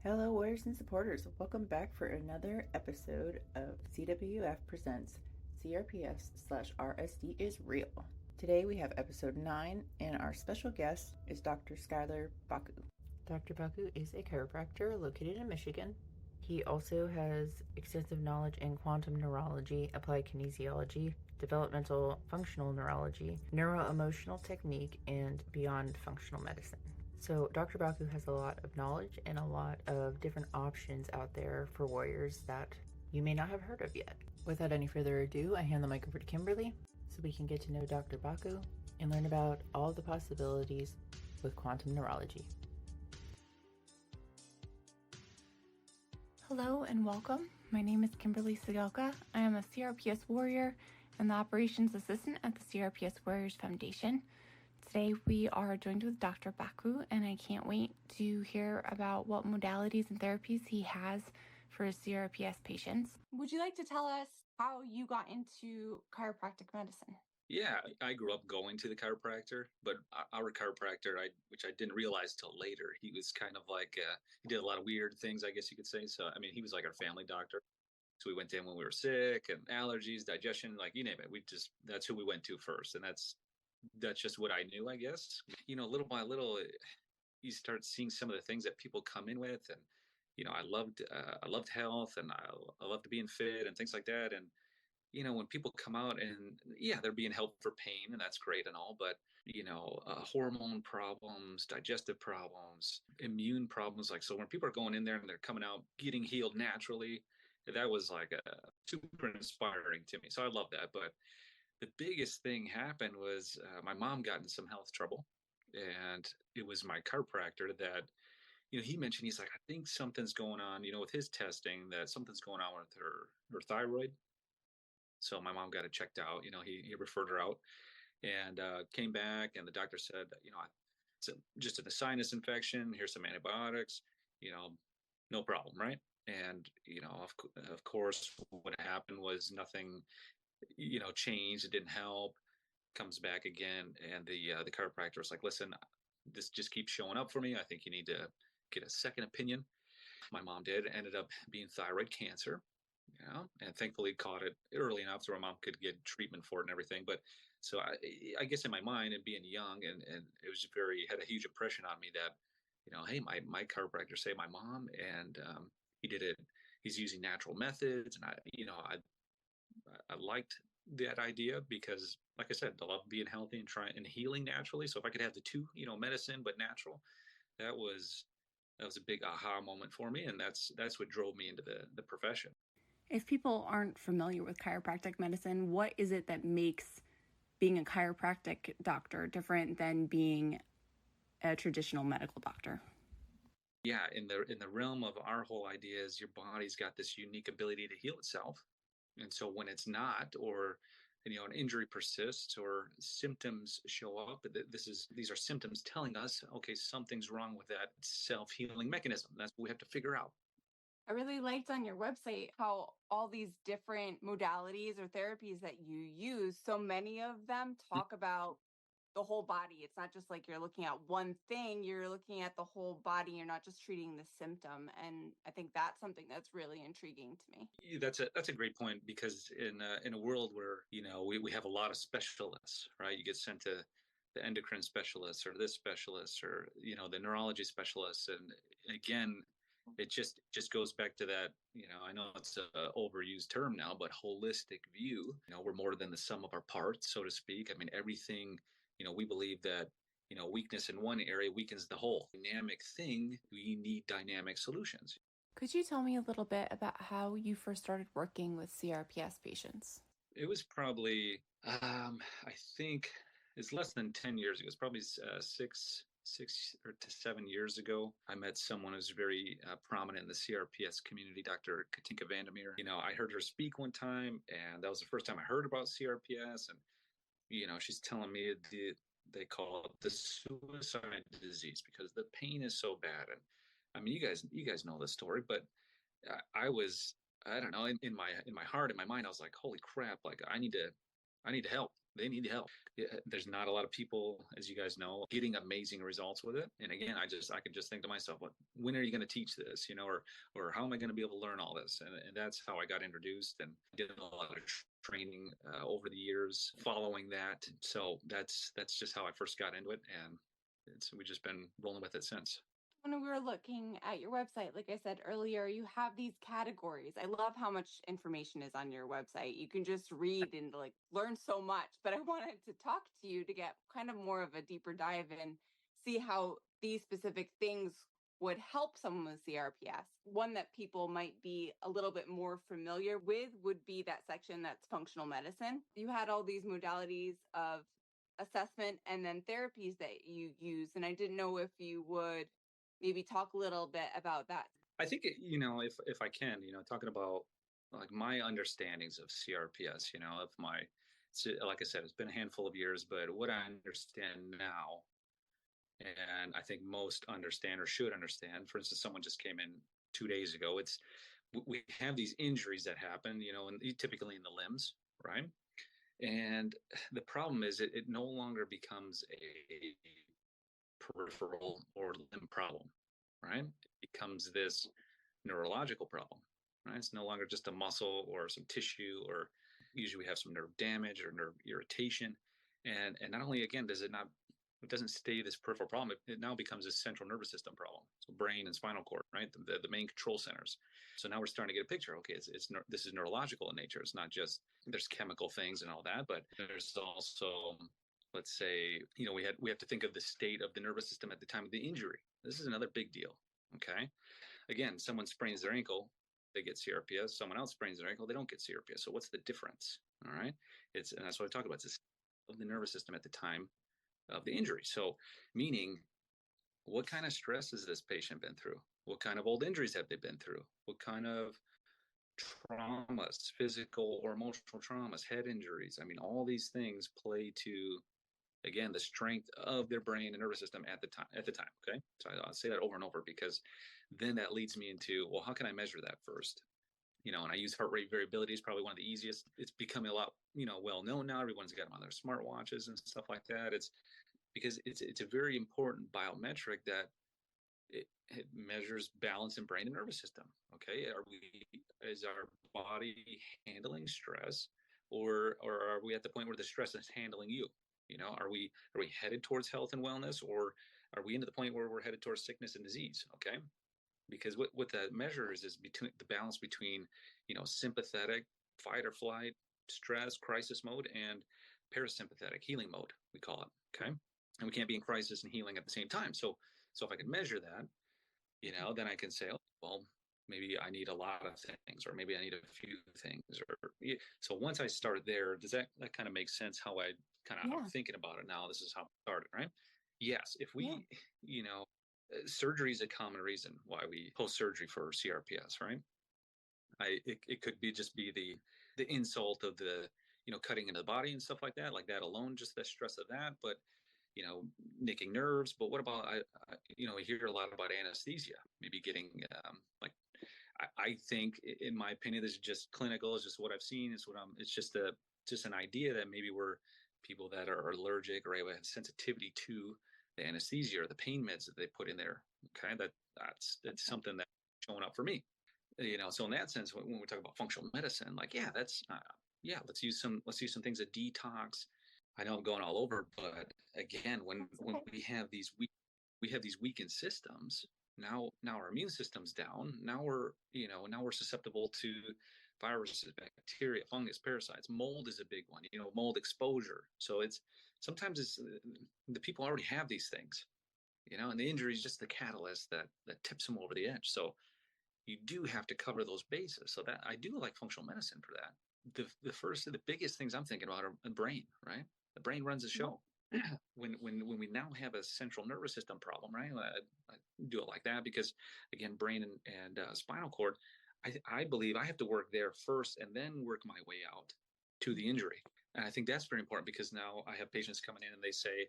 Hello, warriors and supporters. Welcome back for another episode of CWF Presents CRPS/RSD is Real. Today we have episode 9, and our special guest is Dr. Skylar Bakko. Dr. Bakko is a chiropractor located in Michigan. He also has extensive knowledge in quantum neurology, applied kinesiology, developmental functional neurology, neuro emotional technique, and beyond functional medicine. So Dr. Bakko has a lot of knowledge and a lot of different options out there for warriors that you may not have heard of yet. Without any further ado, I hand the mic over to Kimberly so we can get to know Dr. Bakko and learn about all the possibilities with quantum neurology. Hello and welcome. My name is Kimberly Sigelka. I am a CRPS warrior and the operations assistant at the CRPS Warriors Foundation. Today we are joined with Dr. Bakko, and I can't wait to hear about what modalities and therapies he has for his CRPS patients. Would you like to tell us how you got into chiropractic medicine? Yeah, I grew up going to the chiropractor, but our chiropractor, which I didn't realize till later, he was kind of like, he did a lot of weird things, I guess you could say. So, I mean, he was like our family doctor. So we went to him when we were sick and allergies, digestion, like you name it. That's who we went to first. And that's just what I knew, I guess. You know, little by little, you start seeing some of the things that people come in with. And, you know, I loved health, and I loved being fit and things like that. And, you know, when people come out and yeah, they're being helped for pain, and that's great and all, but you know, hormone problems, digestive problems, immune problems. Like, so when people are going in there and they're coming out getting healed naturally, that was like super inspiring to me. So I love that. But the biggest thing happened was my mom got in some health trouble, and it was my chiropractor that, you know, he mentioned, he's like, I think something's going on, you know, with his testing, that something's going on with her thyroid. So my mom got it checked out. You know, he referred her out, and came back, and the doctor said, you know, it's just a sinus infection. Here's some antibiotics. You know, no problem, right? And you know, of course, what happened was nothing. You know, changed. It didn't help. Comes back again, and the chiropractor was like, listen, this just keeps showing up for me. I think you need to get a second opinion. My mom did. Ended up being thyroid cancer. You know, and thankfully caught it early enough so my mom could get treatment for it and everything. But so I guess in my mind, and being young, and it was had a huge impression on me that, you know, hey, my chiropractor saved my mom, and he did it. He's using natural methods, and I liked that idea because, like I said, I love being healthy and healing naturally. So if I could have the two, you know, medicine but natural, that was a big aha moment for me, and that's what drove me into the profession. If people aren't familiar with chiropractic medicine, what is it that makes being a chiropractic doctor different than being a traditional medical doctor? Yeah, in the realm of our whole idea is your body's got this unique ability to heal itself. And so when it's not, or you know, an injury persists or symptoms show up, these are symptoms telling us, okay, something's wrong with that self-healing mechanism. That's what we have to figure out. I really liked on your website how all these different modalities or therapies that you use, so many of them talk about the whole body. It's not just like you're looking at one thing, you're looking at the whole body. You're not just treating the symptom. And I think that's something that's really intriguing to me. That's a great point, because in a world where, you know, we have a lot of specialists, right? You get sent to the endocrine specialists or this specialist, or you know, the neurology specialists, and again, it just goes back to that, you know, I know it's an overused term now, but holistic view. You know, we're more than the sum of our parts, so to speak. I mean, everything, you know, we believe that, you know, weakness in one area weakens the whole dynamic thing. We need dynamic solutions. Could you tell me a little bit about how you first started working with CRPS patients? It was probably, I think it's less than 10 years ago. It's probably 6 or to 7 years ago. I met someone who's very prominent in the CRPS community, Dr. Katinka Vandermeer. You know, I heard her speak one time, and that was the first time I heard about CRPS. And, you know, she's telling me they call it the suicide disease because the pain is so bad. And I mean, you guys know the story, but I don't know, in my heart, in my mind, I was like, holy crap, like I need to help. they need help. There's not a lot of people, as you guys know, getting amazing results with it. And again, I could just think to myself, when are you going to teach this, or how am I going to be able to learn all this? And that's how I got introduced, and did a lot of training over the years following that. So that's just how I first got into it, and we've just been rolling with it since. When we were looking at your website, like I said earlier, you have these categories. I love how much information is on your website. You can just read and like learn so much, but I wanted to talk to you to get kind of more of a deeper dive in, see how these specific things would help someone with CRPS. One that people might be a little bit more familiar with would be that section that's functional medicine. You had all these modalities of assessment and then therapies that you use, and I didn't know if you would maybe talk a little bit about that. I think, if I can, talking about like my understandings of CRPS, like I said, it's been a handful of years, but what I understand now, and I think most understand or should understand, for instance, someone just came in 2 days ago. We have these injuries that happen, and typically in the limbs, right? And the problem is it no longer becomes a peripheral or limb problem, right? It becomes this neurological problem, right? It's no longer just a muscle or some tissue, or usually we have some nerve damage or nerve irritation. And not only, again, it doesn't stay this peripheral problem, it now becomes a central nervous system problem. So brain and spinal cord, right? The main control centers. So now we're starting to get a picture. Okay, this is neurological in nature. It's not just, there's chemical things and all that, but there's also, let's say, we have to think of the state of the nervous system at the time of the injury. This is another big deal. Okay. Again, someone sprains their ankle, they get CRPS. Someone else sprains their ankle, they don't get CRPS. So what's the difference? All right. And that's what I talk about. It's the state of the nervous system at the time of the injury. So meaning, what kind of stress has this patient been through? What kind of old injuries have they been through? What kind of traumas, physical or emotional traumas, head injuries? I mean, all these things play to, again, the strength of their brain and nervous system at the time. Okay. So I'll say that over and over, because then that leads me into, well, how can I measure that first? And I use heart rate variability is probably one of the easiest. It's becoming a lot, well known now. Everyone's got them on their smartwatches and stuff like that. It's because it's a very important biometric that it measures balance in brain and nervous system. Okay. Is our body handling stress, or are we at the point where the stress is handling you? Are we headed towards health and wellness, or are we into the point where we're headed towards sickness and disease? Okay. Because what that measures is between the balance between, sympathetic, fight or flight, stress, crisis mode, and parasympathetic, healing mode, we call it. Okay. And we can't be in crisis and healing at the same time. So if I can measure that, then I can say, oh, well, maybe I need a lot of things, or maybe I need a few things. So once I started there, does that kind of make sense how I I'm thinking about it now? This is how I started, right? Yes. If we, surgery is a common reason why we post-surgery for CRPS, right? It could be the insult of the, cutting into the body and stuff like that alone, just the stress of that. But, nicking nerves. But what about, we hear a lot about anesthesia, maybe getting, I think, in my opinion, this is just clinical. It's just what I've seen. It's just an idea that maybe we're people that are allergic or have sensitivity to the anesthesia or the pain meds that they put in there. Okay. That's something that's showing up for me, so in that sense, when we talk about functional medicine, let's use some things, a detox. I know I'm going all over, but again, when we have these weakened systems, now our immune system's down. Now we're susceptible to viruses, bacteria, fungus, parasites. Mold is a big one, mold exposure. So sometimes the people already have these things, and the injury is just the catalyst that tips them over the edge. So you do have to cover those bases. So that I do like functional medicine for that. The biggest things I'm thinking about are the brain, right? The brain runs the show. When we now have a central nervous system problem, right? I do it like that because, again, brain and spinal cord, I believe I have to work there first and then work my way out to the injury. And I think that's very important, because now I have patients coming in and they say,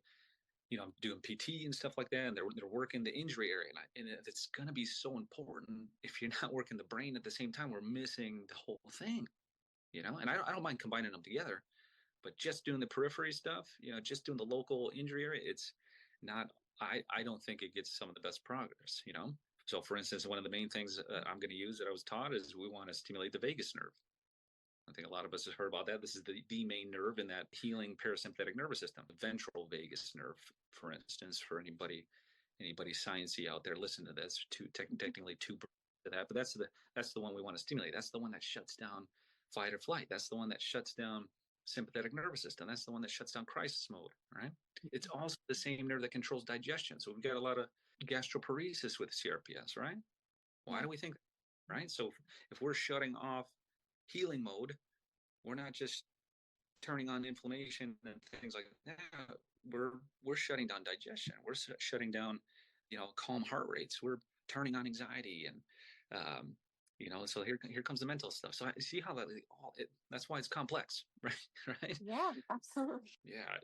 I'm doing PT and stuff like that, and they're working the injury area. And it's going to be so important. If you're not working the brain at the same time, we're missing the whole thing, and I don't mind combining them together. But just doing the periphery stuff, just doing the local injury area, it's not, I don't think it gets some of the best progress. So for instance, one of the main things I'm going to use that I was taught is we want to stimulate the vagus nerve. I think a lot of us have heard about that. This is the main nerve in that healing parasympathetic nervous system, the ventral vagus nerve, for instance, for anybody sciencey out there, listen to this. Technically two to that, but that's the one we want to stimulate. That's the one that shuts down fight or flight. That's the one that shuts down sympathetic nervous system. That's the one that shuts down crisis mode, right? It's also the same nerve that controls digestion. So we've got a lot of gastroparesis with CRPS, right? Why do we think, right? So if we're shutting off healing mode, we're not just turning on inflammation and things like that. We're shutting down digestion. We're shutting down, calm heart rates. We're turning on anxiety, and so here comes the mental stuff. So I see how that's why it's complex, right? Right? Yeah, absolutely. Yeah,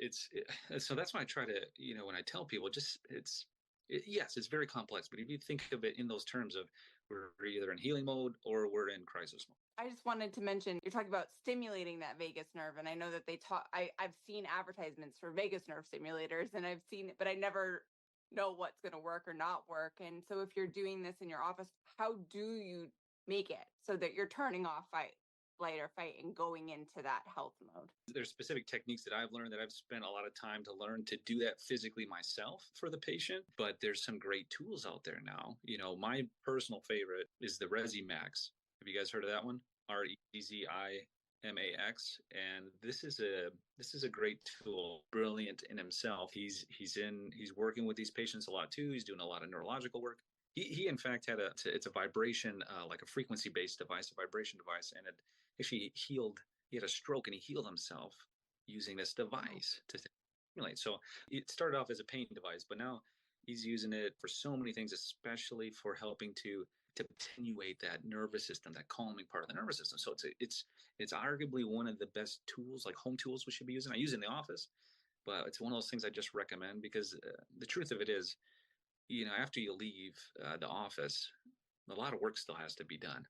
so that's why I try to, when I tell people, yes, it's very complex, but if you think of it in those terms of we're either in healing mode or we're in crisis mode. I just wanted to mention, you're talking about stimulating that vagus nerve. And I know that I've seen advertisements for vagus nerve stimulators, and I've seen it, but I never know what's going to work or not work. And so if you're doing this in your office, how do you make it so that you're turning off flight or fight and going into that health mode? There's specific techniques that I've learned that I've spent a lot of time to learn to do that physically myself for the patient, but there's some great tools out there now. My personal favorite is the ResiMax. Have you guys heard of that one? REZIMAX. And this is a great tool, brilliant in himself. He's working with these patients a lot too. He's doing a lot of neurological work. He in fact it's a vibration, like a frequency-based device, a vibration device, and it actually he had a stroke and he healed himself using this device to stimulate. So it started off as a pain device, but now he's using it for so many things, especially for helping to attenuate that nervous system, that calming part of the nervous system. So it's arguably one of the best tools, like home tools we should be using. I use it in the office, but it's one of those things I just recommend because the truth of it is, after you leave the office, a lot of work still has to be done,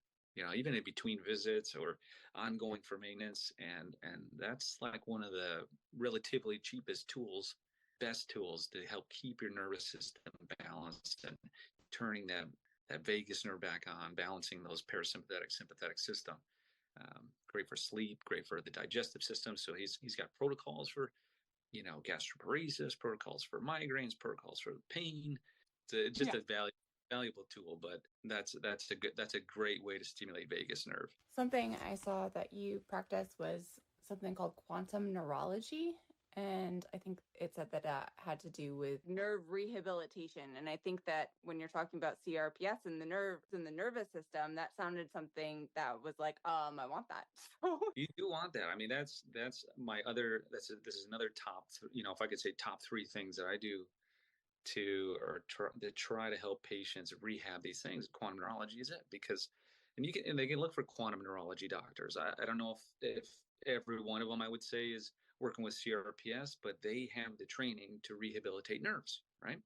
even in between visits or ongoing for maintenance. And that's like one of the relatively cheapest tools, best tools to help keep your nervous system balanced and turning that vagus nerve back on, balancing those parasympathetic, sympathetic system. Great for sleep, great for the digestive system. So he's got protocols for, gastroparesis, protocols for migraines, protocols for pain. It's just a valuable tool, but that's a great way to stimulate vagus nerve. Something I saw that you practiced was something called Quantum Neurology. And I think it said that had to do with nerve rehabilitation. And I think that when you're talking about CRPS and the nerves in the nervous system, that sounded something that was like, I want that. You do want that. I mean, this is another top, if I could say top 3 things that I do to try to help patients rehab these things. Quantum neurology is it, because and they can look for quantum neurology doctors. I don't know if every one of them I would say is working with CRPS, but they have the training to rehabilitate nerves, right?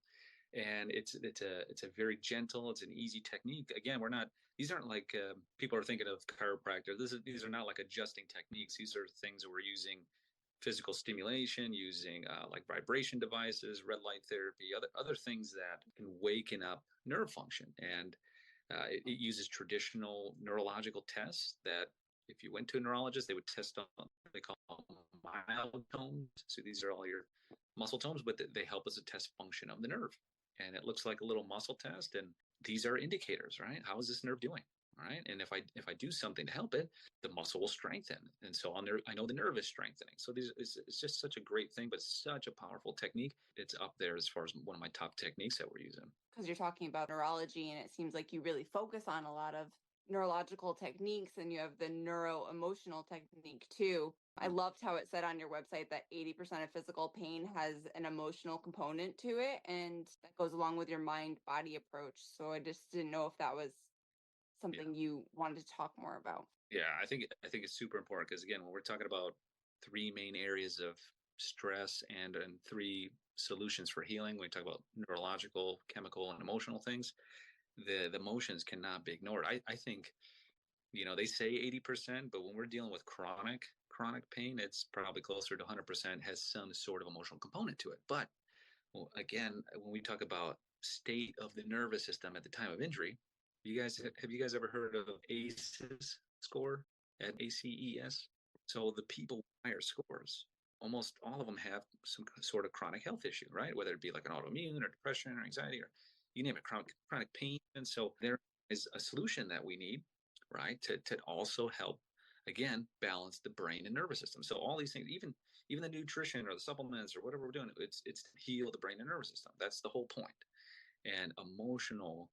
And it's a very gentle, it's an easy technique. Again, these aren't like people are thinking of chiropractor. These are not like adjusting techniques. These are things that we're using physical stimulation, using like vibration devices, red light therapy, other things that can waken up nerve function. And it uses traditional neurological tests that if you went to a neurologist, they would test on they call mild tones. So these are all your muscle tones, but they help us to test function of the nerve. And it looks like a little muscle test. And these are indicators, right? How is this nerve doing? Right. And if I do something to help it, the muscle will strengthen. And so I know the nerve is strengthening. So it's just such a great thing, but such a powerful technique. It's up there as far as one of my top techniques that we're using. Because you're talking about neurology, and it seems like you really focus on a lot of neurological techniques, and you have the Neuro Emotional Technique too. I loved how it said on your website that 80% of physical pain has an emotional component to it, and that goes along with your mind-body approach. So I just didn't know if that was something you wanted to talk more about. Yeah, I think it's super important because, again, when we're talking about 3 main areas of stress and 3 solutions for healing, when we talk about neurological, chemical, and emotional things, the emotions cannot be ignored. I think, they say 80%, but when we're dealing with chronic chronic pain, it's probably closer to 100% has some sort of emotional component to it. But well, again, when we talk about state of the nervous system at the time of injury, have you guys ever heard of ACEs score at ACES? So the people with higher scores, almost all of them have some sort of chronic health issue, right? Whether it be like an autoimmune or depression or anxiety or you name it, chronic pain. And so there is a solution that we need, right, to also help again balance the brain and nervous system. So all these things, even the nutrition or the supplements or whatever we're doing, it's to heal the brain and nervous system. That's the whole point. And emotional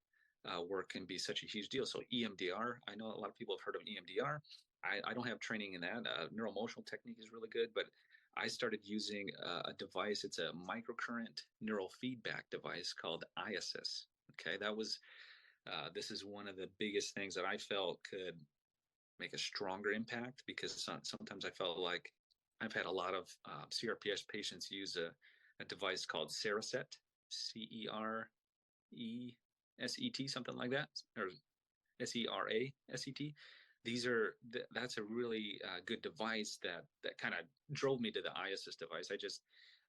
work can be such a huge deal. So EMDR, I know a lot of people have heard of EMDR. I don't have training in that. Neuro Emotional Technique is really good, but I started using a device. It's a microcurrent neural feedback device called IASIS. Okay, this is one of the biggest things that I felt could make a stronger impact, because sometimes I felt like I've had a lot of CRPS patients use a device called Cereset, CERESET, something like that, or SERASET. That's a really good device that kind of drove me to the IASIS device.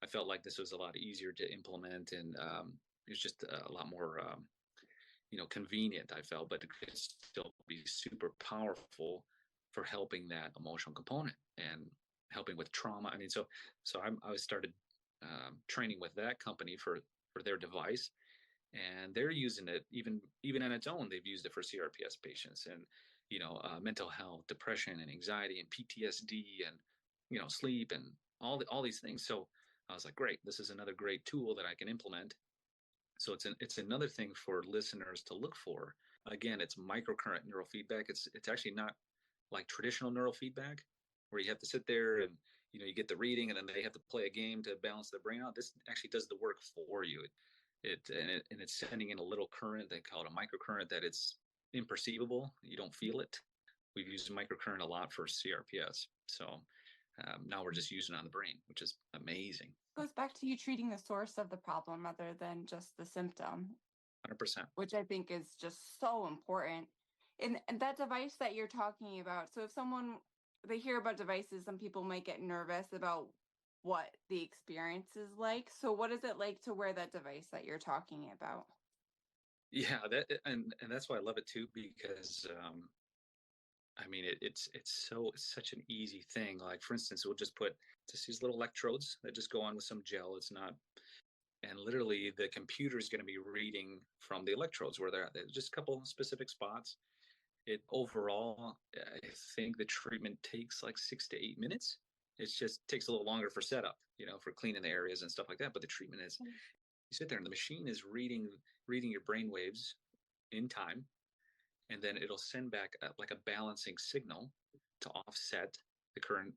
I felt like this was a lot easier to implement, and it was just a lot more convenient, I felt, but it could still be super powerful for helping that emotional component and helping with trauma. I mean, so I started training with that company for their device, and they're using it even on its own. They've used it for CRPS patients and mental health, depression and anxiety and PTSD and sleep and all these things. So I was like, great, this is another great tool that I can implement. So it's another thing for listeners to look for. Again, it's microcurrent neural feedback. It's actually not like traditional neural feedback where you have to sit there and you get the reading and then they have to play a game to balance their brain out. This actually does the work for you. It's sending in a little current. They call it a microcurrent, that it's imperceivable. You don't feel it. We've used microcurrent a lot for CRPS. So now we're just using it on the brain, which is amazing. It goes back to you treating the source of the problem rather than just the symptom. 100%. Which I think is just so important. And that device that you're talking about, so if they hear about devices, some people might get nervous about what the experience is like. So what is it like to wear that device that you're talking about? Yeah, and that's why I love it too, because I mean, it's such an easy thing. Like, for instance, we'll just put just these little electrodes that just go on with some gel. It's not, and literally the computer is going to be reading from the electrodes where they're at. There's just a couple of specific spots. It overall, I think the treatment takes like 6 to 8 minutes. It just takes a little longer for setup, for cleaning the areas and stuff like that. But the treatment is, you sit there and the machine is reading your brain waves in time, and then it'll send back like a balancing signal to offset the current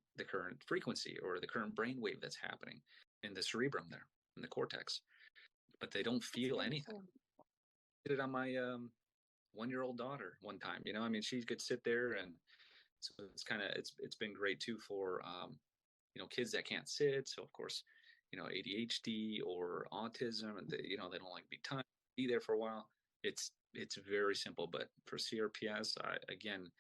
frequency or the current brain wave that's happening in the cerebrum there, in the cortex. But they don't feel anything. Cool. I did it on my 1-year-old daughter one time. I mean, she could sit there, and so it's been great too for kids that can't sit. So of course, ADHD or autism, and they don't like to be there for a while. It's very simple, but for CRPS, again,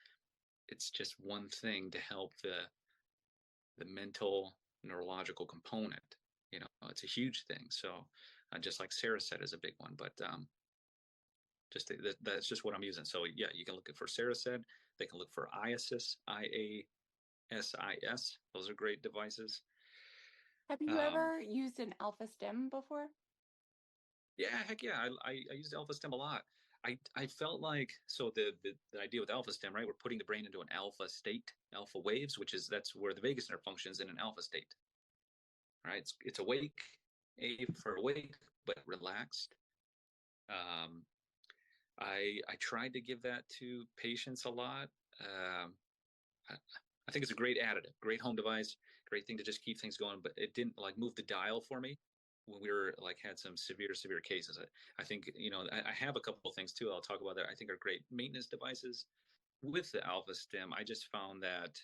it's just one thing to help the mental neurological component. It's a huge thing. So just like Sarah said, is a big one, but that's just what I'm using. So yeah, you can look for Cereset. They can look for IASIS, IASIS. Those are great devices. Have you ever used an alpha stim before? Yeah, heck yeah. I used alpha stim a lot. I felt like, so the idea with alpha stim, right? We're putting the brain into an alpha state, alpha waves, that's where the vagus nerve functions in an alpha state. Right? It's awake, A for awake, but relaxed. I tried to give that to patients a lot. I think it's a great additive, great home device, great thing to just keep things going, but it didn't like move the dial for me when we were like had some severe cases. I think, I have a couple of things too I'll talk about that I think are great maintenance devices. With the alpha stim, I just found that,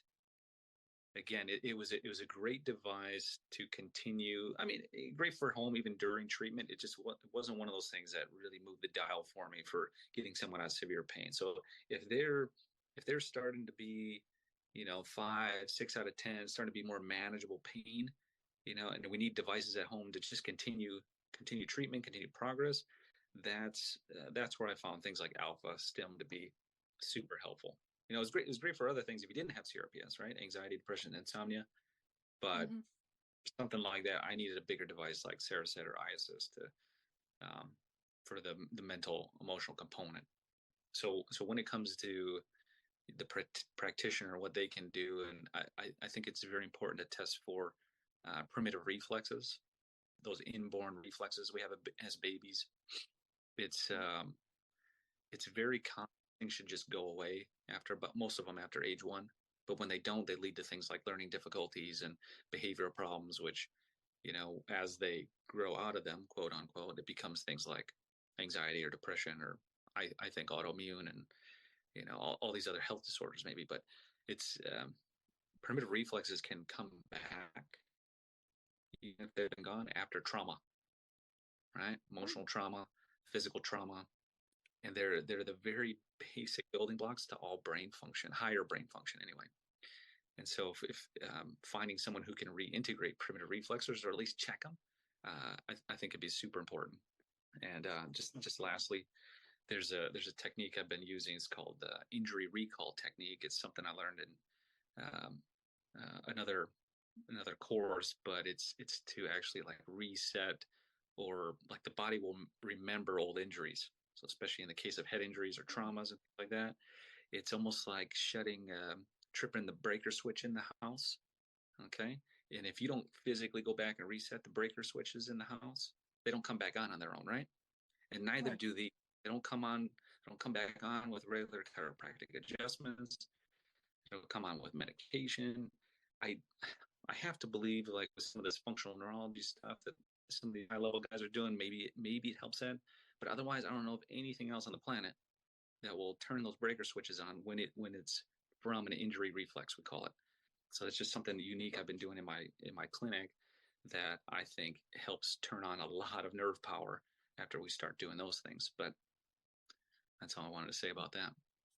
again, it was a great device to continue. I mean, great for home even during treatment. It wasn't one of those things that really moved the dial for me for getting someone out of severe pain. So if they're starting to be 5, 6 out of 10, starting to be more manageable pain, and we need devices at home to just continue treatment, continue progress. That's where I found things like alpha stim to be super helpful. It's great. It's great for other things if you didn't have CRPS, right? Anxiety, depression, insomnia. But something like that, I needed a bigger device like Sarah said, or ISS for the mental emotional component. So when it comes to the practitioner, what they can do, and I think it's very important to test for primitive reflexes, those inborn reflexes we have as babies. It's very common. Things should just go away but most of them after age 1. But when they don't, they lead to things like learning difficulties and behavioral problems, which, as they grow out of them, quote unquote, it becomes things like anxiety or depression, or I think autoimmune and, all these other health disorders maybe. But it's primitive reflexes can come back even if they've been gone after trauma, right? Emotional trauma, physical trauma. And they're the very basic building blocks to all brain function, higher brain function anyway. And so if finding someone who can reintegrate primitive reflexes, or at least check them, I think it'd be super important. And just lastly, there's a technique I've been using. It's called the injury recall technique. It's something I learned in another course, but it's to actually like reset, or like the body will remember old injuries. So especially in the case of head injuries or traumas and things like that, it's almost like tripping the breaker switch in the house. Okay. And if you don't physically go back and reset the breaker switches in the house, they don't come back on their own, right? And neither do they don't come back on with regular chiropractic adjustments. They don't come on with medication. I have to believe, like with some of this functional neurology stuff that some of the high level guys are doing, maybe it helps that. But otherwise, I don't know of anything else on the planet that will turn those breaker switches on when it's from an injury reflex, we call it. So it's just something unique I've been doing in my clinic that I think helps turn on a lot of nerve power after we start doing those things. But that's all I wanted to say about that.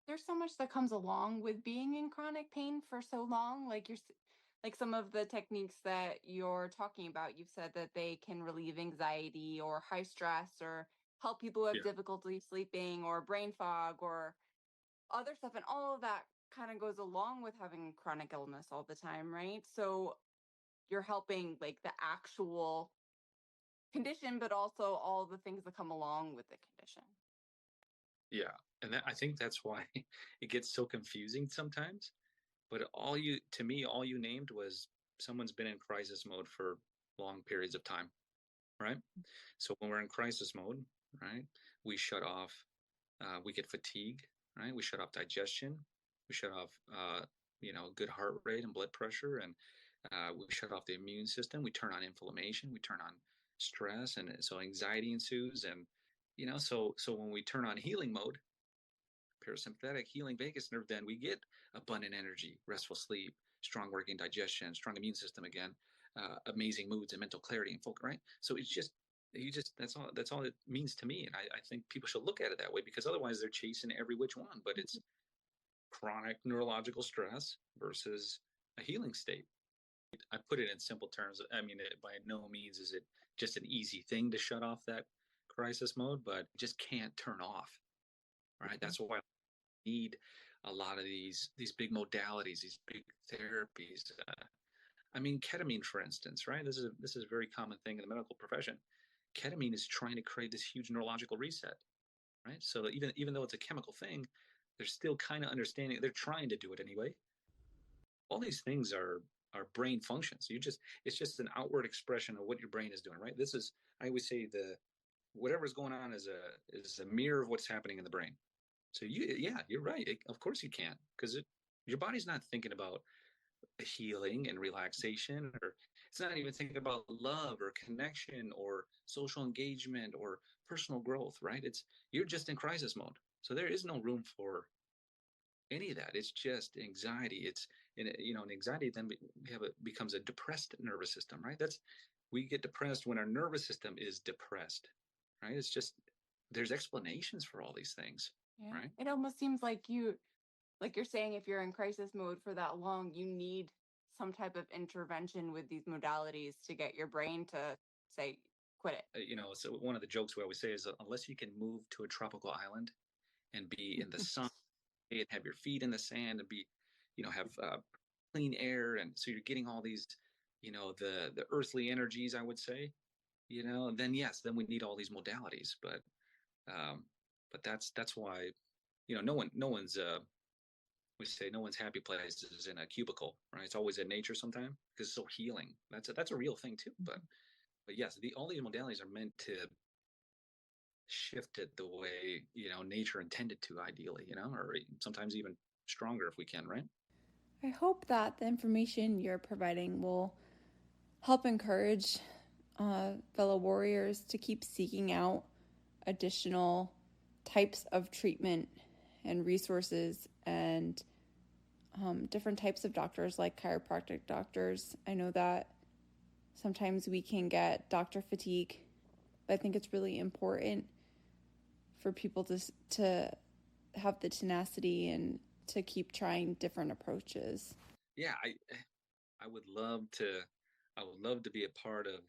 There's so much that comes along with being in chronic pain for so long. Like some of the techniques that you're talking about, you've said that they can relieve anxiety or high stress, or help people who have difficulty sleeping, or brain fog, or other stuff. And all of that kind of goes along with having chronic illness all the time, right? So you're helping like the actual condition, but also all the things that come along with the condition. Yeah. And I think that's why it gets so confusing sometimes. But all you named was someone's been in crisis mode for long periods of time, right? So when we're in crisis mode, right, we shut off, we get fatigue, right? We shut off digestion, we shut off, good heart rate and blood pressure, and we shut off the immune system. We turn on inflammation, we turn on stress, and so anxiety ensues. And so when we turn on healing mode, parasympathetic healing vagus nerve, then we get abundant energy, restful sleep, strong working digestion, strong immune system again, amazing moods and mental clarity and focus, right? So it's just that's all it means to me. And I think people should look at it that way, because otherwise they're chasing every which one. But it's chronic neurological stress versus a healing state. I put it in simple terms. I mean, by no means is it just an easy thing to shut off that crisis mode, but it just can't turn off. Right. That's why I need a lot of these big modalities, these big therapies. I mean, ketamine, for instance, right? This is a very common thing in the medical profession. Ketamine is trying to create this huge neurological reset, right? So even though it's a chemical thing, they're still kind of understanding. They're trying to do it anyway. All these things are brain functions. It's just an outward expression of what your brain is doing, right? I always say whatever's going on is a mirror of what's happening in the brain. So you're right. Of course you can, because your body's not thinking about healing and relaxation, or it's not even thinking about love or connection or social engagement or personal growth, right? You're just in crisis mode. So there is no room for any of that. It's just anxiety. And anxiety then becomes a depressed nervous system, right? We get depressed when our nervous system is depressed, right? It's just, there's explanations for all these things, right? It almost seems like like you're saying, if you're in crisis mode for that long, you need some type of intervention with these modalities to get your brain to say, quit it. So one of the jokes we always say is unless you can move to a tropical island and be in the sun and have your feet in the sand and be, have clean air. And so you're getting all these, the earthly energies, I would say, then yes, then we need all these modalities. But that's why, no one's, we say no one's happy place is in a cubicle, right? It's always in nature sometime because it's so healing. That's a real thing too. But yes, all these modalities are meant to shift it the way, nature intended to ideally, or sometimes even stronger if we can, right? I hope that the information you're providing will help encourage fellow warriors to keep seeking out additional types of treatment and resources and different types of doctors like chiropractic doctors. I know that sometimes we can get doctor fatigue, but I think it's really important for people to have the tenacity and to keep trying different approaches. Yeah, I would love to be a part of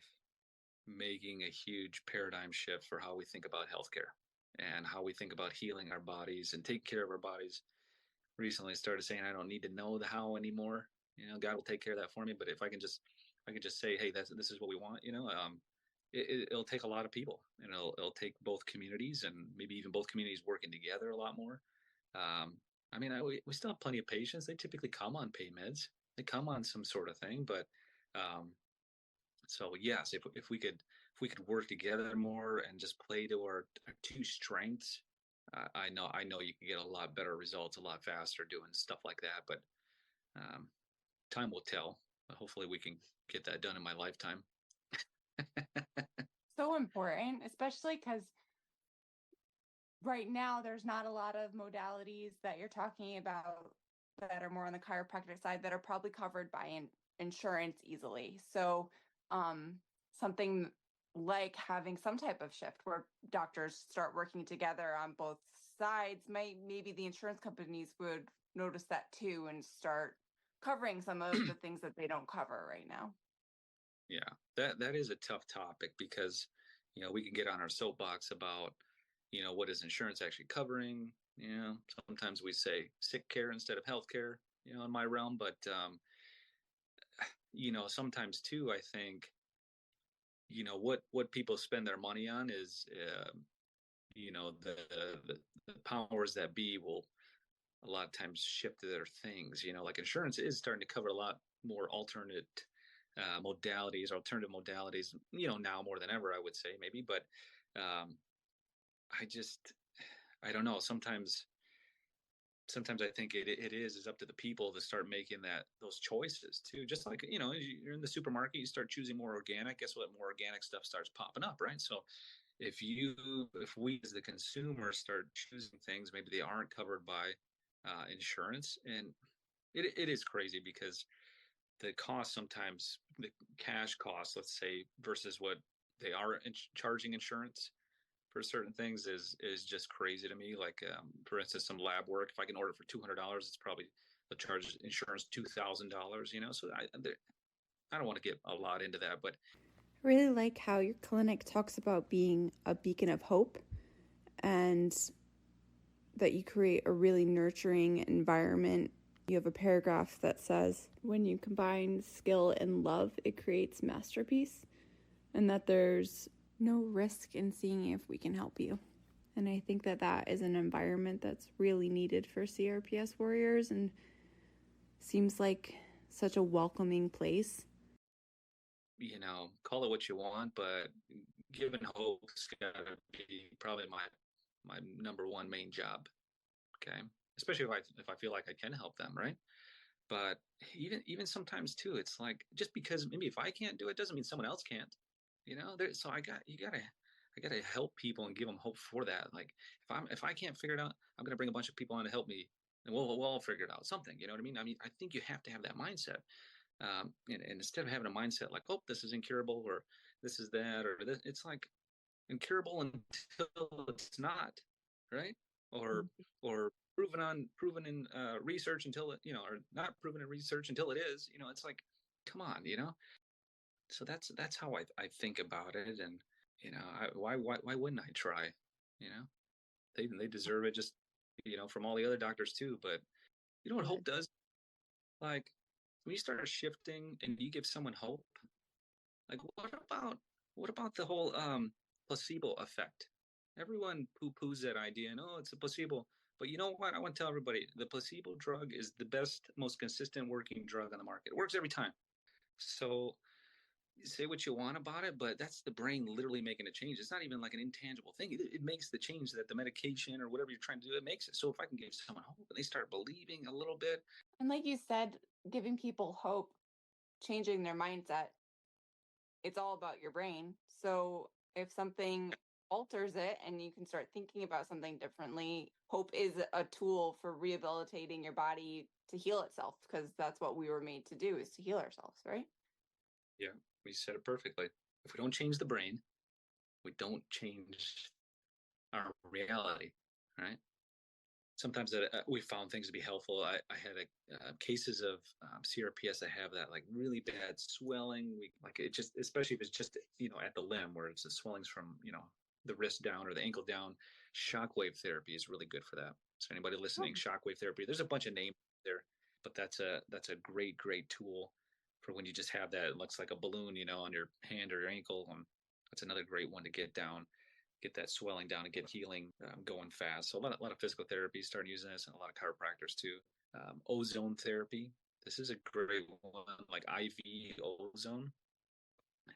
making a huge paradigm shift for how we think about healthcare and how we think about healing our bodies and take care of our bodies. Recently I started saying I don't need to know the how anymore. God will take care of that for me. But if I can just say, hey, this is what we want. It'll take a lot of people, and it'll take both communities and maybe even both communities working together a lot more. We still have plenty of patients. They typically come on pain meds. They come on some sort of thing, but so yes, if we could work together more and just play to our two strengths, I know you can get a lot better results a lot faster doing stuff like that. But time will tell. Hopefully, we can get that done in my lifetime. So important, especially because right now there's not a lot of modalities that you're talking about that are more on the chiropractic side that are probably covered by insurance easily. So something like having some type of shift where doctors start working together on both sides, maybe the insurance companies would notice that too and start covering some of the things that they don't cover right now. Yeah, that is a tough topic because, we can get on our soapbox about, what is insurance actually covering? Sometimes we say sick care instead of health care, in my realm. But, sometimes too, I think, what people spend their money on is, the powers that be will a lot of times shift their things, like insurance is starting to cover a lot more alternative modalities, now more than ever, I would say maybe. But I don't know. Sometimes I think it is up to the people to start making those choices too. Just like, you're in the supermarket, you start choosing more organic. Guess what? More organic stuff starts popping up, right? So if we as the consumer start choosing things, maybe they aren't covered by insurance, and it is crazy because the cost sometimes, the cash cost, let's say, versus what they are charging insurance for certain things is just crazy to me. Like, for instance, some lab work, if I can order for $200, it's probably they'll charge insurance $2,000. So I don't want to get a lot into that, but I really like how your clinic talks about being a beacon of hope and that you create a really nurturing environment. You have a paragraph that says, when you combine skill and love, it creates masterpiece, and that there's no risk in seeing if we can help you. And I think that is an environment that's really needed for CRPS warriors and seems like such a welcoming place. Call it what you want, but giving hope's got to be probably my number one main job. Okay. Especially if I feel like I can help them, right? But even sometimes too, it's like, just because maybe if I can't do it doesn't mean someone else can't. So I gotta help people and give them hope for that. Like, if I can't figure it out, I'm gonna bring a bunch of people on to help me, and we'll all figure it out. Something, you know what I mean? I think you have to have that mindset. And instead of having a mindset like, oh, this is incurable, or this is that, or this, it's like incurable until it's not, right? or proven in research until it, or not proven in research until it is. It's like, come on. So that's how I think about it, and why wouldn't I try? You know, they deserve it, just from all the other doctors too. But you know what hope does? Like when you start shifting and you give someone hope, like what about the whole placebo effect? Everyone poo-poos that idea, and it's a placebo. But you know what? I want to tell everybody the placebo drug is the best, most consistent working drug on the market. It works every time. So say what you want about it, but that's the brain literally making a change. It's not even like an intangible thing. It makes the change that the medication or whatever you're trying to do, it makes it. So if I can give someone hope and they start believing a little bit. And like you said, giving people hope, changing their mindset, it's all about your brain. So if something alters it and you can start thinking about something differently, hope is a tool for rehabilitating your body to heal itself, because that's what we were made to do, is to heal ourselves, right? Yeah, we said it perfectly. If we don't change the brain, we don't change our reality, right? Sometimes we found things to be helpful. I had cases of CRPS. I have that like really bad swelling. Like it just, especially if it's just at the limb where it's the swellings from the wrist down or the ankle down. Shockwave therapy is really good for that. So anybody listening, shockwave therapy. There's a bunch of names there, but that's a great tool for when you just have that. It looks like a balloon, on your hand or your ankle. That's another great one to get down, get that swelling down and get healing going fast. So a lot of physical therapy starting using this, and a lot of chiropractors too. Ozone therapy. This is a great one, like IV ozone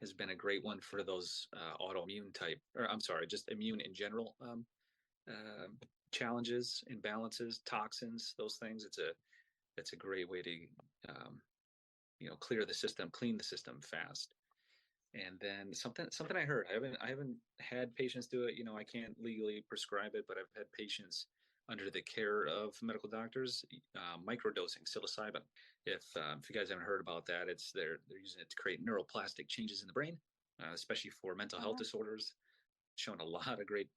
has been a great one for those autoimmune type, or I'm sorry, just immune in general challenges, imbalances, toxins, those things. It's a great way to clear the system, clean the system fast. And then something I heard, I haven't had patients do it. I can't legally prescribe it, but I've had patients under the care of medical doctors microdosing psilocybin. If you guys haven't heard about that, they're using it to create neuroplastic changes in the brain, especially for mental health disorders. Shown a lot of great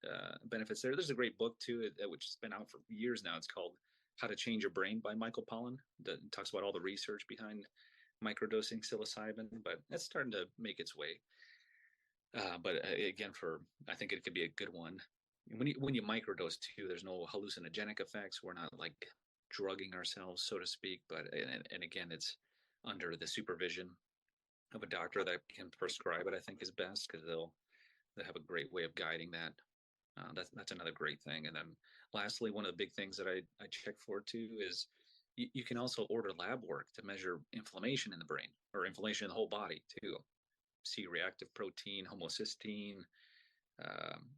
benefits there. There's a great book too, which has been out for years now. It's called How to Change Your Brain by Michael Pollan. That talks about all the research behind microdosing psilocybin, but that's starting to make its way. But again, I think it could be a good one. When you microdose too, there's no hallucinogenic effects. We're not like drugging ourselves, so to speak. But and again, it's under the supervision of a doctor that can prescribe it. I think is best, because they have a great way of guiding that. That's another great thing. And then lastly, one of the big things that I check for too is you can also order lab work to measure inflammation in the brain, or inflammation in the whole body too. C-reactive protein, homocysteine,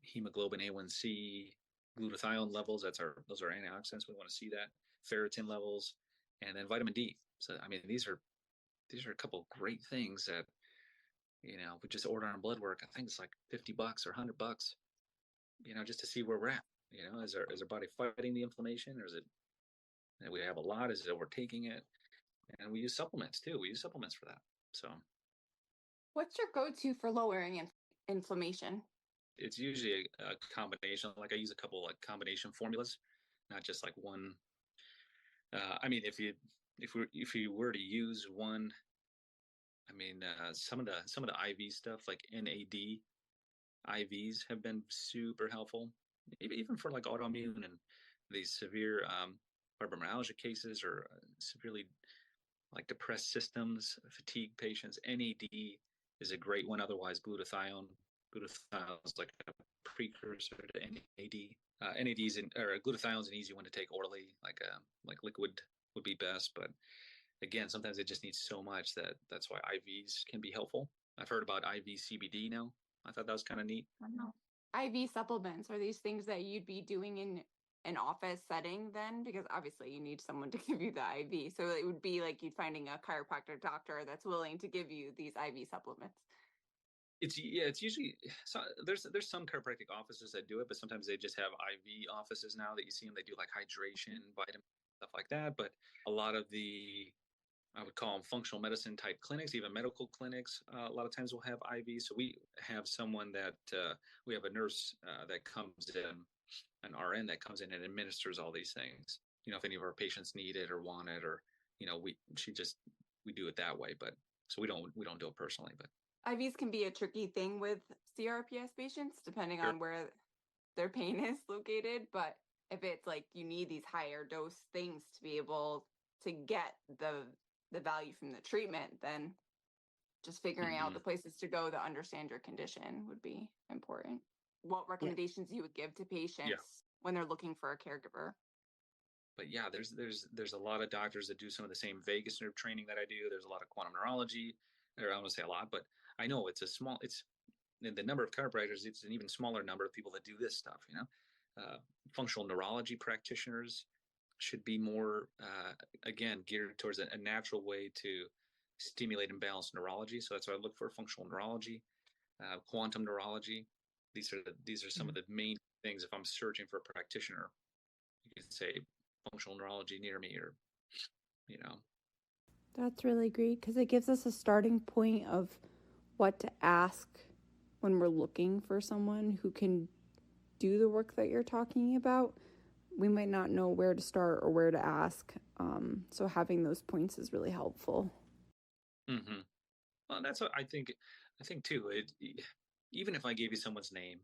hemoglobin A1C, glutathione levels. Those are antioxidants. We want to see that. Ferritin levels, and then vitamin D. So I mean, these are a couple of great things that we just order on blood work. I think it's like $50 or $100. Just to see where we're at. Is our body fighting the inflammation, or is it? We have a lot. Is it overtaking it? And we use supplements too. We use supplements for that. So, what's your go-to for lowering inflammation? It's usually a combination. Like I use a couple like combination formulas, not just like one. I mean, if you were to use one, I mean, some of the IV stuff like NAD IVs have been super helpful, even for like autoimmune and these severe fibromyalgia cases, or severely like depressed systems, fatigue patients. NAD is a great one. Otherwise, glutathione is like a precursor to NAD. Glutathione is an easy one to take orally, like liquid would be best. But again, sometimes it just needs so much that's why IVs can be helpful. I've heard about IV CBD now. I thought that was kind of neat. IV supplements, are these things that you'd be doing in an office setting then? Because obviously you need someone to give you the IV. So it would be like you'd finding a chiropractor doctor that's willing to give you these IV supplements. It's usually, so there's some chiropractic offices that do it, but sometimes they just have IV offices now that you see them. They do like hydration, vitamin, stuff like that. But a lot of I would call them functional medicine type clinics, even medical clinics. A lot of times will have IV. So we have someone we have a nurse that comes in an RN that comes in and administers all these things. If any of our patients need it or want it, or we do it that way. But so we don't do it personally. But IVs can be a tricky thing with CRPS patients, depending sure. on where their pain is located. But if it's like you need these higher dose things to be able to get the value from the treatment, then just figuring out the places to go that understand your condition would be important. What recommendations you would give to patients when they're looking for a caregiver? But yeah, there's a lot of doctors that do some of the same vagus nerve training that I do. There's a lot of quantum neurology, or I don't want to say a lot, but I know it's the number of chiropractors. It's an even smaller number of people that do this stuff. Functional neurology practitioners should be more, again, geared towards a natural way to stimulate and balance neurology. So that's what I look for: functional neurology, quantum neurology. These are some of the main things. If I'm searching for a practitioner, you can say functional neurology near me, or That's really great because it gives us a starting point of what to ask when we're looking for someone who can do the work that you're talking about. We might not know where to start or where to ask, so having those points is really helpful. Well, that's what I think too. Even if I gave you someone's name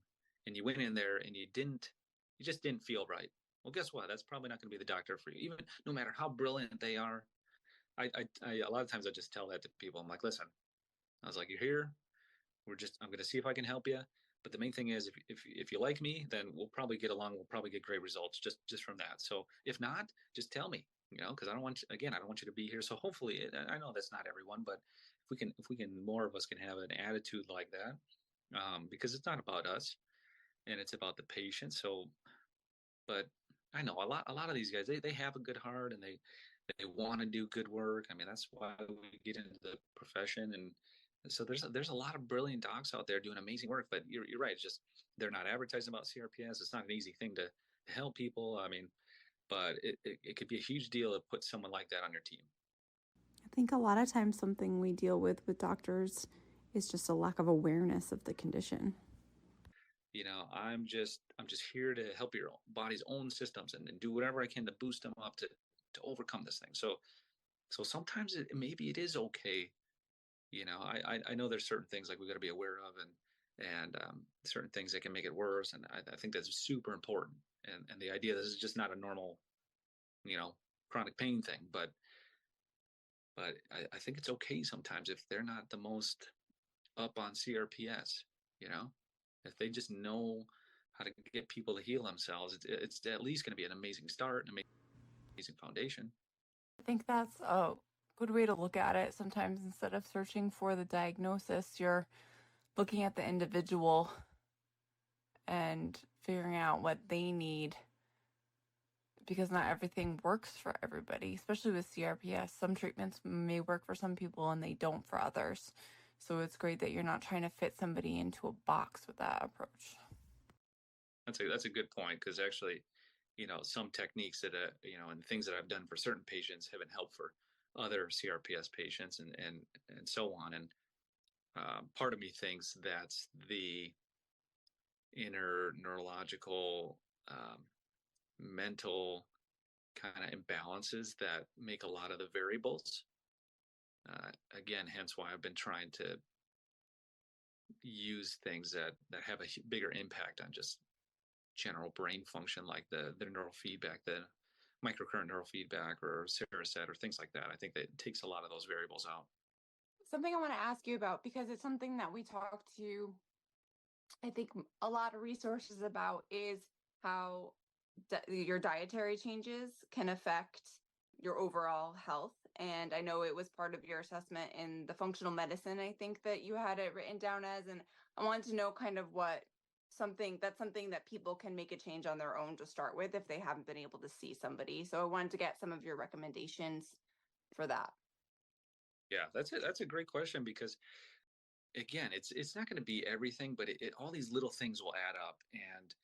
and you went in there and you just didn't feel right, well, guess what? That's probably not going to be the doctor for you. Even no matter how brilliant they are, I a lot of times I just tell that to people. I'm like, listen, I was like, you're here. I'm going to see if I can help you. But the main thing is, if you like me, then we'll probably get along. We'll probably get great results just from that. So if not, just tell me, because I don't want you to be here. So hopefully, I know that's not everyone, but if we can, more of us can have an attitude like that, because it's not about us and it's about the patient. So, but I know a lot of these guys, they have a good heart and they want to do good work. I mean, that's why we get into the profession. And so there's a lot of brilliant docs out there doing amazing work, but you're right. It's just, they're not advertising about CRPS. It's not an easy thing to help people. I mean, but it could be a huge deal to put someone like that on your team. I think a lot of times something we deal with doctors is just a lack of awareness of the condition. I'm just here to help your body's own systems and do whatever I can to boost them up to overcome this thing. So sometimes maybe it is okay. I know there's certain things like we got to be aware of, and certain things that can make it worse. And I think that's super important. And the idea that this is just not a normal, chronic pain thing, but I think it's okay sometimes if they're not the most up on CRPS, if they just know how to get people to heal themselves, it's at least going to be an amazing start, an amazing foundation. I think that's a good way to look at it. Sometimes instead of searching for the diagnosis, you're looking at the individual and figuring out what they need, because not everything works for everybody, especially with CRPS. Some treatments may work for some people and they don't for others. So it's great that you're not trying to fit somebody into a box with that approach. That's a good point, because actually, some techniques that and things that I've done for certain patients haven't helped for other CRPS patients, and so on. And part of me thinks that's the inner neurological, mental kind of imbalances that make a lot of the variables. Again, hence why I've been trying to use things that have a bigger impact on just general brain function, like the neurofeedback, the microcurrent neurofeedback, or Cereset, or things like that. I think that takes a lot of those variables out. Something I want to ask you about, because it's something that we talk to, I think, a lot of resources about, is how your dietary changes can affect your overall health. And I know it was part of your assessment in the functional medicine, I think, that you had it written down as, and I wanted to know kind of something that people can make a change on their own to start with if they haven't been able to see somebody. So I wanted to get some of your recommendations for that. Yeah, that's a great question, because again, it's not going to be everything, but all these little things will add up. And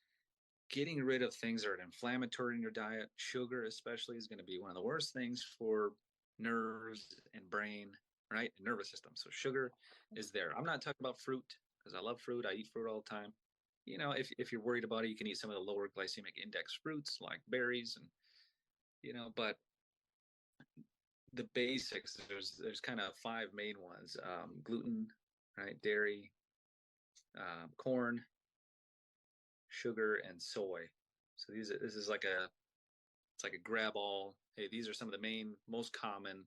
getting rid of things that are inflammatory in your diet, sugar especially, is going to be one of the worst things for nerves and brain, right? And nervous system. So sugar is there. I'm not talking about fruit, because I love fruit. I eat fruit all the time. if you're worried about it, you can eat some of the lower glycemic index fruits like berries and, but the basics, there's kind of five main ones: gluten, right, dairy, corn, sugar, and soy. So this is like it's like a grab all. Hey, these are some of the main, most common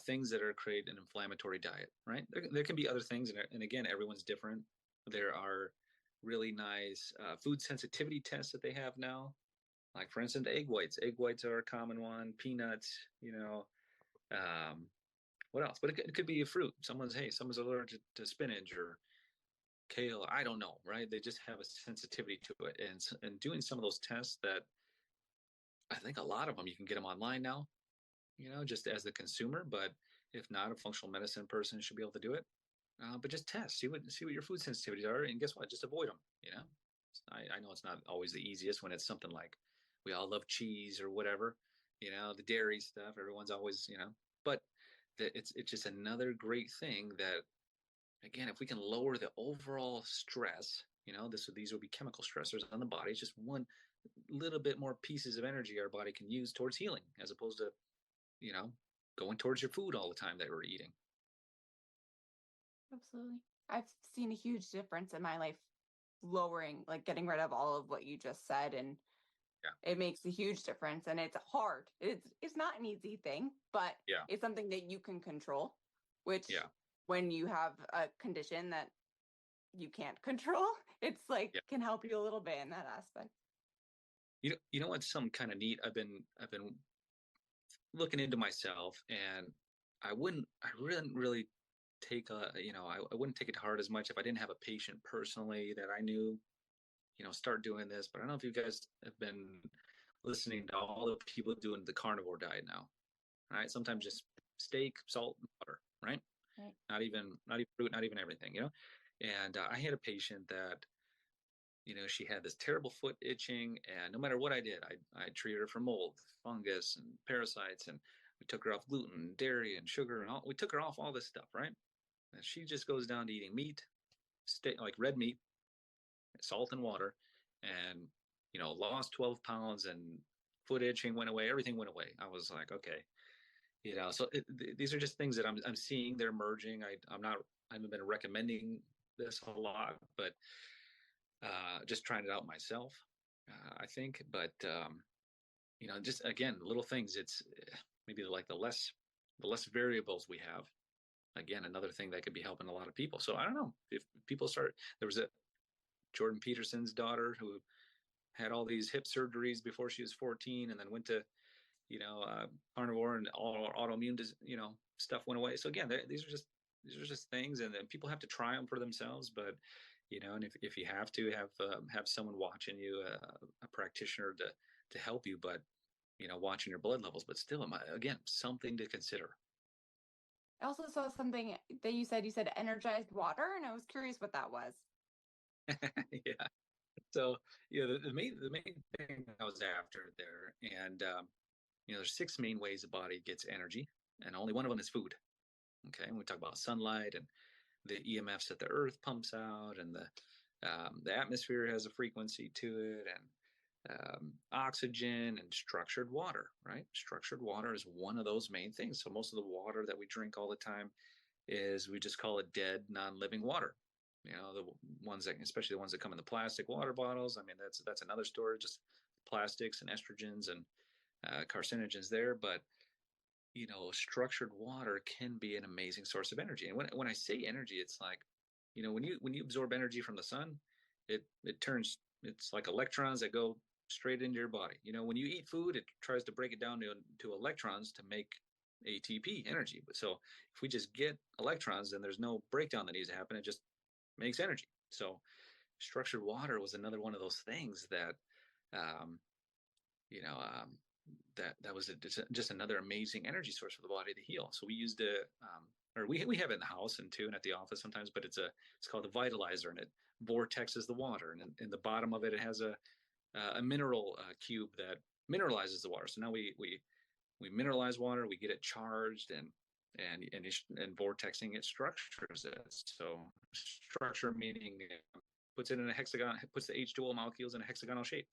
things that are create an inflammatory diet, right? There can be other things, and again, everyone's different. There are really nice food sensitivity tests that they have now. Like for instance, egg whites. Egg whites are a common one. Peanuts, um, what else? But it could be a fruit. Someone's allergic to spinach or kale. I don't know, right? They just have a sensitivity to it, and doing some of those tests that I think a lot of them you can get them online now, just as the consumer. But if not, a functional medicine person should be able to do it. But just test, see what your food sensitivities are, and guess what? Just avoid them. I know it's not always the easiest when it's something like we all love cheese or whatever, the dairy stuff. Everyone's always. But it's just another great thing that, again, if we can lower the overall stress, these will be chemical stressors on the body. It's just one little bit more pieces of energy our body can use towards healing, as opposed to, going towards your food all the time that we're eating. Absolutely. I've seen a huge difference in my life lowering, like getting rid of all of what you just said. And yeah. It makes a huge difference. And it's hard. It's not an easy thing, but it's something that you can control, which when you have a condition that you can't control, it's like can help you a little bit in that aspect. You know what's some kind of neat? I've been looking into myself, and I wouldn't really take I wouldn't take it to heart as much if I didn't have a patient personally that I knew, start doing this. But I don't know if you guys have been listening to all the people doing the carnivore diet now, right? Sometimes just steak, salt, and water, right? Not even fruit, not even everything, And I had a patient that, she had this terrible foot itching, and no matter what I did, I treated her for mold, fungus, and parasites, and we took her off gluten, dairy, and sugar, and we took her off all this stuff, right? And she just goes down to eating meat, like red meat, salt and water, and lost 12 pounds, and foot itching went away. Everything went away. I was like, okay, so these are just things that I'm seeing. They're emerging. I haven't been recommending this a lot, but just trying it out myself, I think. But just again, little things. It's maybe like the less variables we have. Again, another thing that could be helping a lot of people. So I don't know if people start. There was a Jordan Peterson's daughter who had all these hip surgeries before she was 14, and then went to carnivore, and all autoimmune stuff went away. So again, these are just things, and then people have to try them for themselves. But and if you have to have someone watching you, a practitioner to help you, but watching your blood levels. But still, again, something to consider. I also saw something that you said energized water, and I was curious what that was. Yeah. So the main thing I was after there, and there's 6 main ways the body gets energy, and only one of them is food. Okay, and we talk about sunlight and the EMFs that the earth pumps out, and the atmosphere has a frequency to it, and oxygen and structured water, right? Structured water is one of those main things. So most of the water that we drink all the time we just call it dead, non-living water. The ones that, especially the ones that come in the plastic water bottles. I mean, that's another story, just plastics and estrogens and carcinogens there. But structured water can be an amazing source of energy. And when I say energy, it's like, when you absorb energy from the sun, it's like electrons that go straight into your body. When you eat food, it tries to break it down to electrons to make ATP energy. So if we just get electrons, then there's no breakdown that needs to happen. It just makes energy. So structured water was another one of those things that, that was just another amazing energy source for the body to heal. So we used it, or we have it in the house and at the office sometimes, but it's called a vitalizer, and it vortexes the water. And in the bottom of it, it has a mineral cube that mineralizes the water. So now we mineralize water, we get it charged, and vortexing it structures it. So structure meaning puts it in a hexagon, puts the H2O molecules in a hexagonal shape.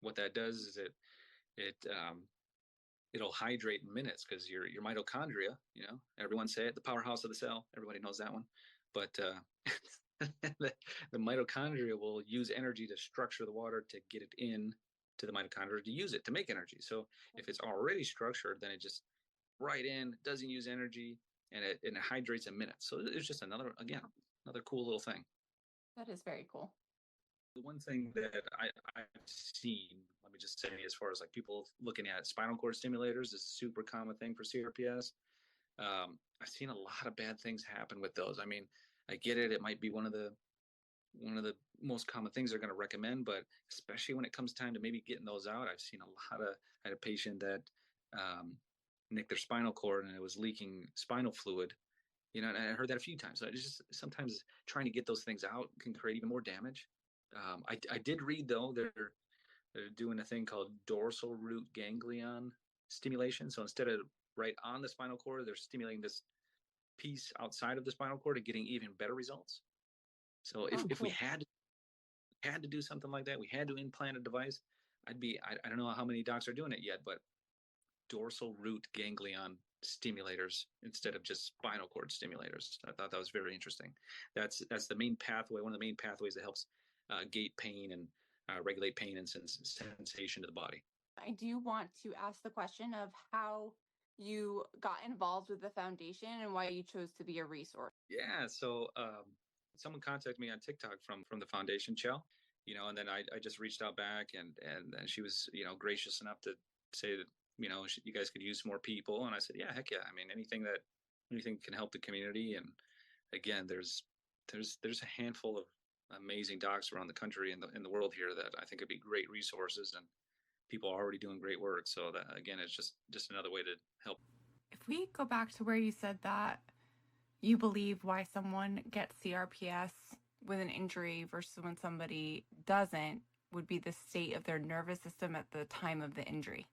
What that does is it'll hydrate in minutes, because your mitochondria, everyone say it, the powerhouse of the cell. Everybody knows that one. But the mitochondria will use energy to structure the water to get it in to the mitochondria to use it to make energy. So if it's already structured, then it just right in, doesn't use energy, and it hydrates in minutes. So it's just another cool little thing. That is very cool. The one thing that I've seen, let me just say, as far as like people looking at spinal cord stimulators, is a super common thing for CRPS. I've seen a lot of bad things happen with those. I mean, I get it. It might be one of the most common things they're going to recommend, but especially when it comes time to maybe getting those out, I've seen a lot of, I had a patient that nicked their spinal cord and it was leaking spinal fluid, and I heard that a few times. So it's just sometimes trying to get those things out can create even more damage. I did read, though, they're doing a thing called dorsal root ganglion stimulation. So instead of right on the spinal cord, they're stimulating this piece outside of the spinal cord and getting even better results. So if we had to do something like that, we had to implant a device, I don't know how many docs are doing it yet, but dorsal root ganglion stimulators instead of just spinal cord stimulators. I thought that was very interesting. That's the main pathway, one of the main pathways that helps gate pain and regulate pain and sensation to the body. I do want to ask the question of how you got involved with the foundation and why you chose to be a resource. Yeah, so someone contacted me on TikTok from the foundation, Chell, and then I just reached out back, and she was, gracious enough to say that, you guys could use more people. And I said, yeah, heck yeah. I mean, anything can help the community. And again, there's a handful of amazing docs around the country and in the world here that I think would be great resources, and people are already doing great work. So that, again, it's just another way to help. If we go back to where you said that you believe why someone gets CRPS with an injury versus when somebody doesn't would be the state of their nervous system at the time of the injury.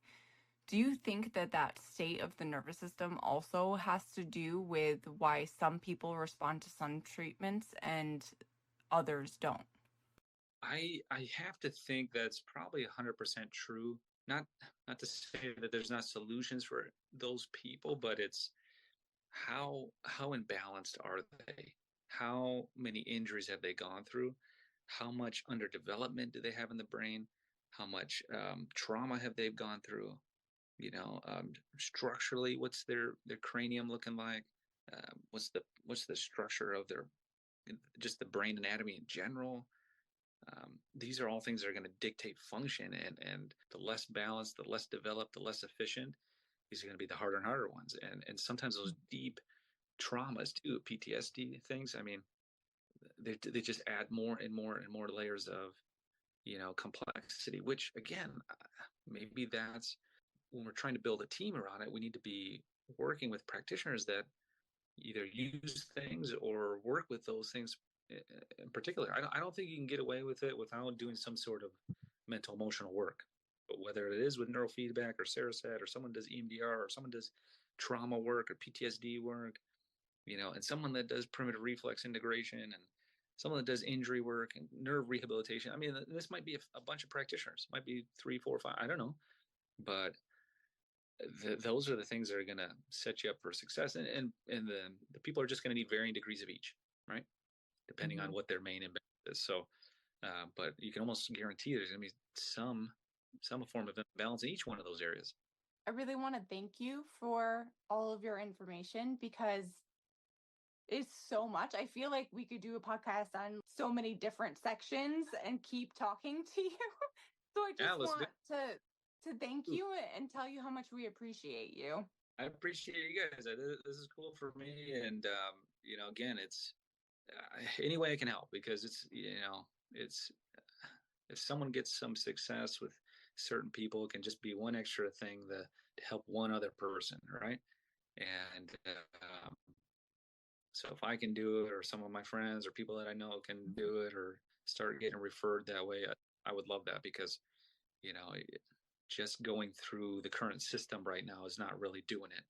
Do you think that state of the nervous system also has to do with why some people respond to some treatments and others don't? I have to think that's probably 100% true. Not to say that there's not solutions for those people, but it's how imbalanced are they? How many injuries have they gone through? How much underdevelopment do they have in the brain? How much trauma have they gone through? Structurally, what's their cranium looking like? What's the structure of just the brain anatomy in general? These are all things that are going to dictate function, and the less balanced, the less developed, the less efficient, these are going to be the harder and harder ones. And sometimes those deep traumas too, PTSD things, I mean, they just add more and more and more layers of, complexity, which again, maybe that's when we're trying to build a team around it, we need to be working with practitioners that either use things or work with those things in particular. I don't think you can get away with it without doing some sort of mental emotional work. But whether it is with neurofeedback or Saracet, or someone does EMDR, or someone does trauma work or PTSD work, and someone that does primitive reflex integration, and someone that does injury work and nerve rehabilitation. I mean, this might be a bunch of practitioners, might be 3, 4, 5, I don't know. But those are the things that are going to set you up for success. And the people are just going to need varying degrees of each, right? Depending on what their main imbalance is. So, but you can almost guarantee there's going to be some form of imbalance in each one of those areas. I really want to thank you for all of your information, because it's so much. I feel like we could do a podcast on so many different sections and keep talking to you. So I just want to thank you and tell you how much we appreciate you. I appreciate you guys. This is cool for me. And, again, it's any way I can help, because it's if someone gets some success with certain people, it can just be one extra thing to help one other person. Right. And so if I can do it, or some of my friends or people that I know can do it, or start getting referred that way, I would love that, because, just going through the current system right now is not really doing it.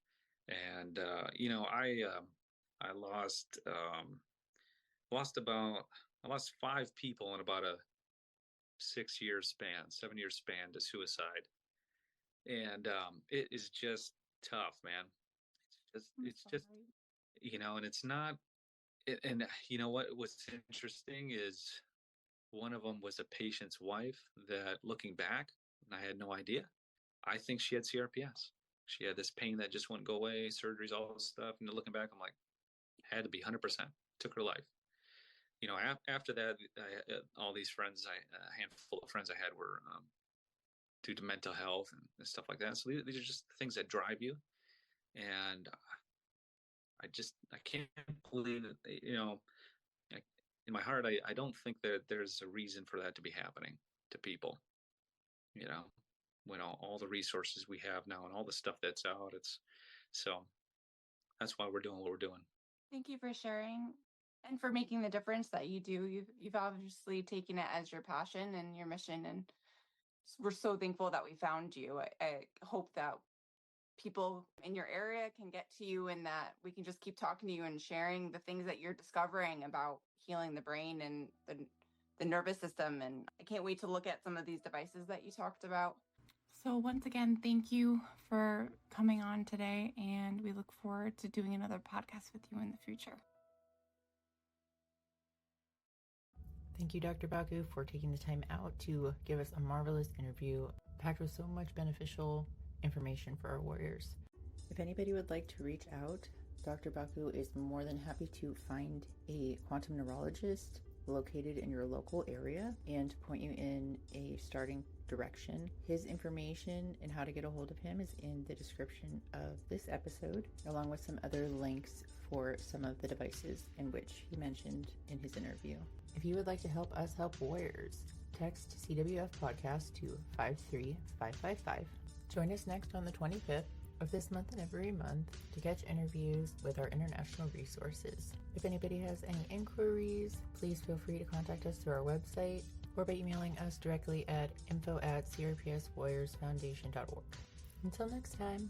And, I lost about I lost 5 people in about a 7-year span to suicide. And it is just tough, man. It's just, and it's not, and you know what's interesting is one of them was a patient's wife that, looking back, and I had no idea, I think she had CRPS. She had this pain that just wouldn't go away, surgeries, all this stuff. And looking back, I'm like, had to be 100%, took her life. After that, all these friends, a handful of friends I had were due to mental health and stuff like that. So these are just things that drive you. And I can't believe it, in my heart, I don't think that there's a reason for that to be happening to people, when all the resources we have now and all the stuff that's out, so that's why we're doing what we're doing. Thank you for sharing and for making the difference that you do. You've obviously taken it as your passion and your mission, and we're so thankful that we found you. I hope that people in your area can get to you and that we can just keep talking to you and sharing the things that you're discovering about healing the brain and the nervous system. And I can't wait to look at some of these devices that you talked about. So once again, thank you for coming on today, and we look forward to doing another podcast with you in the future. Thank you, Dr. Bakko, for taking the time out to give us a marvelous interview packed with so much beneficial information for our warriors. If anybody would like to reach out, Dr. Bakko is more than happy to find a quantum neurologist located in your local area and point you in a starting direction. His information and how to get a hold of him is in the description of this episode, along with some other links for some of the devices in which he mentioned in his interview. If you would like to help us help warriors, text CWF podcast to 53555. Join us next on the 25th of this month and every month to catch interviews with our international resources. If anybody has any inquiries, please feel free to contact us through our website or by emailing us directly at info@crpswarriorsfoundation.org. Until next time.